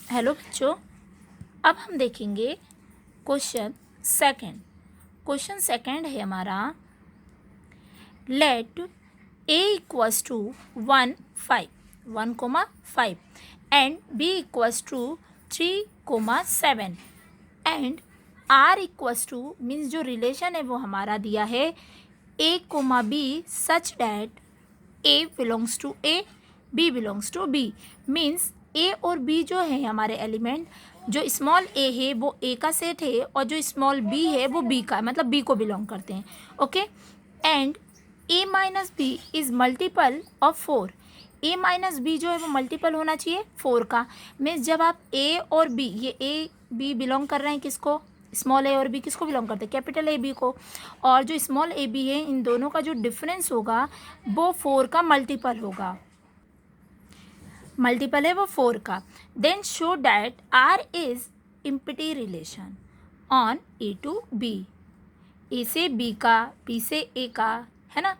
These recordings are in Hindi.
हेलो बच्चों, अब हम देखेंगे क्वेश्चन सेकंड। क्वेश्चन सेकंड है हमारा, let a equals to 1,5 and b equals to 3,7 and r equals to means जो रिलेशन है वो हमारा दिया है a, b such that a belongs to a, b belongs to b। Means a और b जो है हमारे एलिमेंट, जो स्मॉल a है वो a का सेट है और जो स्मॉल b है वो b का, मतलब b को बिलोंग करते हैं। Okay, and a minus b is multiple of 4। a minus b जो है वो मल्टीपल होना चाहिए 4 का। मीन्स जब आप a और b, ये a b बिलोंग कर रहे हैं किसको, स्मॉल ए और बी किसको बिलोंग करते हैं, कैपिटल ए बी को, और जो स्मॉल ए बी है इन दोनों का जो डिफरेंस होगा वो 4 का मल्टीपल होगा, मल्टीपल है वो 4 का। Then show that R is empty relation on A to B, A से बी का, बी से ए का, है ना।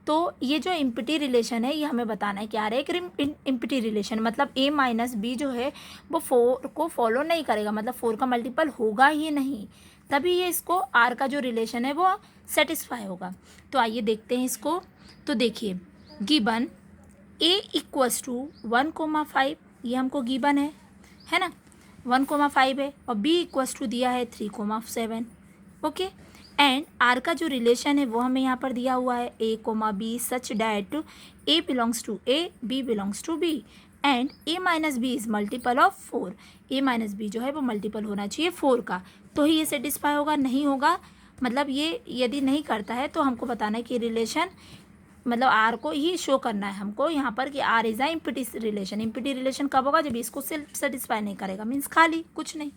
तो ये जो इम्पिटी रिलेशन है ये हमें बताना है कि आर एक इम्पिटी रिलेशन, मतलब ए माइनस बी जो है वो 4 को फॉलो नहीं करेगा, मतलब 4 का मल्टीपल होगा ही नहीं, तभी ये इसको आर का जो रिलेशन है वो सेटिस्फाई होगा। तो आइए देखते हैं इसको। तो देखिए, गिवन a इक्वल्स टू 1,5, ये हमको गिवन है ना, 1,5 है, और b इक्वल्स टू दिया है 3,7। ओके, एंड r का जो रिलेशन है वो हमें यहाँ पर दिया हुआ है a, b such that a belongs to a, b belongs to b and a minus b is multiple of 4। a minus b जो है वो मल्टीपल होना चाहिए 4 का, तो ही ये सेटिस्फाई होगा, नहीं होगा मतलब ये यदि नहीं करता है तो हमको बताना है कि रिलेशन, मतलब आर को ही शो करना है हमको यहाँ पर कि R is a empty relation. Empty relation कब होगा, जब इसको सेल्फ सेटिस्फाई नहीं करेगा, मीन्स खाली कुछ नहीं।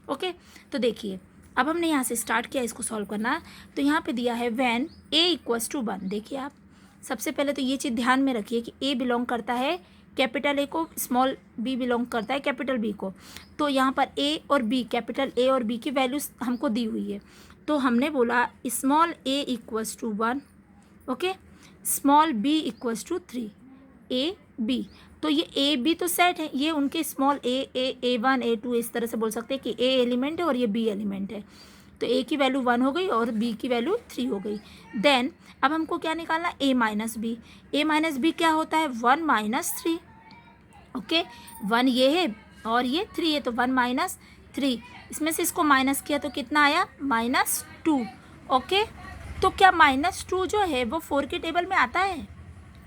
ओके, तो देखिए अब हमने यहाँ से स्टार्ट किया इसको सॉल्व करना। तो यहाँ पे दिया है व्हेन a इक्वल्स टू 1। देखिए आप सबसे पहले तो ये चीज़ ध्यान में रखिए कि a बिलोंग करता है कैपिटल ए को, स्मॉल b बिलोंग करता है कैपिटल b को। तो यहाँ पर a और b, कैपिटल a और b की वैल्यूज हमको दी हुई है, तो हमने बोला small a equals to 1, okay, small b equals to 3, A B. तो ये ए बी तो सेट है, ये उनके स्मॉल A1 A2 इस तरह से बोल सकते हैं कि A एलिमेंट है और ये B एलिमेंट है। तो A की वैल्यू 1 हो गई और B की वैल्यू 3 हो गई। देन अब हमको क्या निकालना, A minus B. A minus B क्या होता है, 1 माइनस 3। ओके, 1 ये है और ये 3 है, तो 1 माइनस 3, इसमें से इसको माइनस किया तो कितना आया, -2। ओके, तो क्या -2 जो है वो 4 के टेबल में आता है,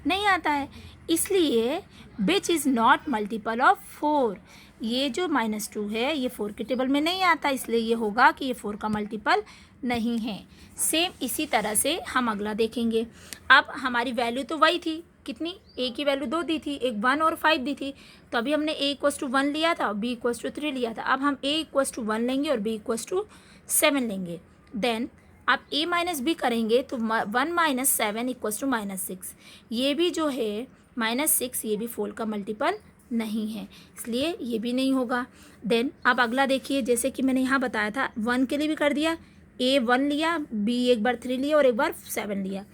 नहीं आता है, इसलिए which is not multiple of 4। ये जो -2 है ये 4 के टेबल में नहीं आता, इसलिए ये होगा कि ये 4 का मल्टीपल नहीं है। सेम इसी तरह से हम अगला देखेंगे। अब हमारी वैल्यू तो वही थी, कितनी, a की वैल्यू 2 दी थी, एक 1 और 5 दी थी, तो अभी हमने a इक्वल्स टू 1 लिया था और b इक्वल्स टू 3 लिया था। अब हम a इक्वल्स टू 1 लेंगे और b इक्वल्स टू 7 लेंगे। देन आप a माइनस बी करेंगे तो 1 माइनस 7 इक्वल्स टू -6। ये भी जो है -6, ये भी 4 का मल्टीपल नहीं है, इसलिए ये भी नहीं होगा। देन अब अगला देखिए, जैसे कि मैंने यहाँ बताया था 1 के लिए भी कर दिया, a 1 लिया, b एक बार 3 लिया और एक बार 7 लिया।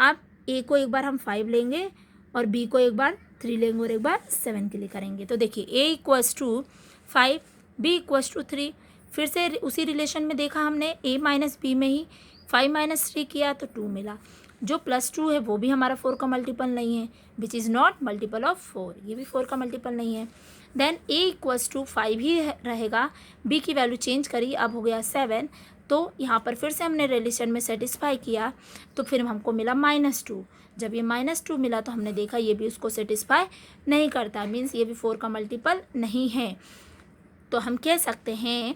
अब a को एक बार हम 5 लेंगे और b को एक बार 3 लेंगे और एक बार 7 के लिए करेंगे। तो देखिए a equals to 5, b equals to 3, फिर से उसी रिलेशन में देखा हमने, a माइनस बी में ही 5 माइनस 3 किया तो 2 मिला। जो +2 है वो भी हमारा 4 का मल्टीपल नहीं है, which is not multiple of 4, ये भी 4 का मल्टीपल नहीं है। देन a इक्वल्स टू 5 ही रहेगा, b की वैल्यू चेंज करी, अब हो गया 7, तो यहाँ पर फिर से हमने रिलेशन में सेटिस्फाई किया, तो फिर हमको मिला -2। जब ये -2 मिला तो हमने देखा ये भी उसको सेटिस्फाई नहीं करता, मीन्स ये भी 4 का मल्टीपल नहीं है। तो हम कह सकते हैं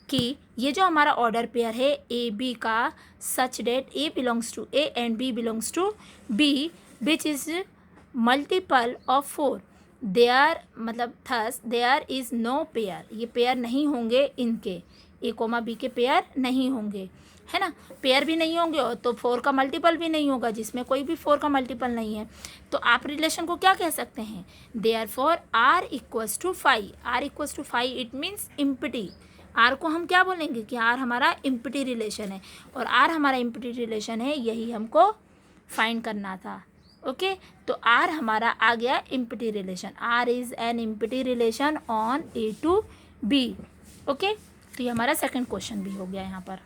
कि ये जो हमारा ऑर्डर पेयर है ए बी का, such that a belongs to A and b belongs to B, which is multiple of 4, there, मतलब thus there is no pair, ये पेयर नहीं होंगे इनके, ए कोमा बी के पेयर नहीं होंगे, है ना, पेयर भी नहीं होंगे और तो 4 का मल्टीपल भी नहीं होगा, जिसमें कोई भी 4 का मल्टीपल नहीं है। तो आप रिलेशन को क्या कह सकते हैं, therefore R equals to 5, R equals to 5 it means empty. R को हम क्या बोलेंगे कि आर हमारा इम्पिटी रिलेशन है, और आर हमारा इम्पिटी रिलेशन है, यही हमको फाइंड करना था। ओके, तो आर हमारा आ गया empty relation, R is an empty relation on A to B. Okay, तो ये हमारा सेकंड क्वेश्चन भी हो गया यहाँ पर।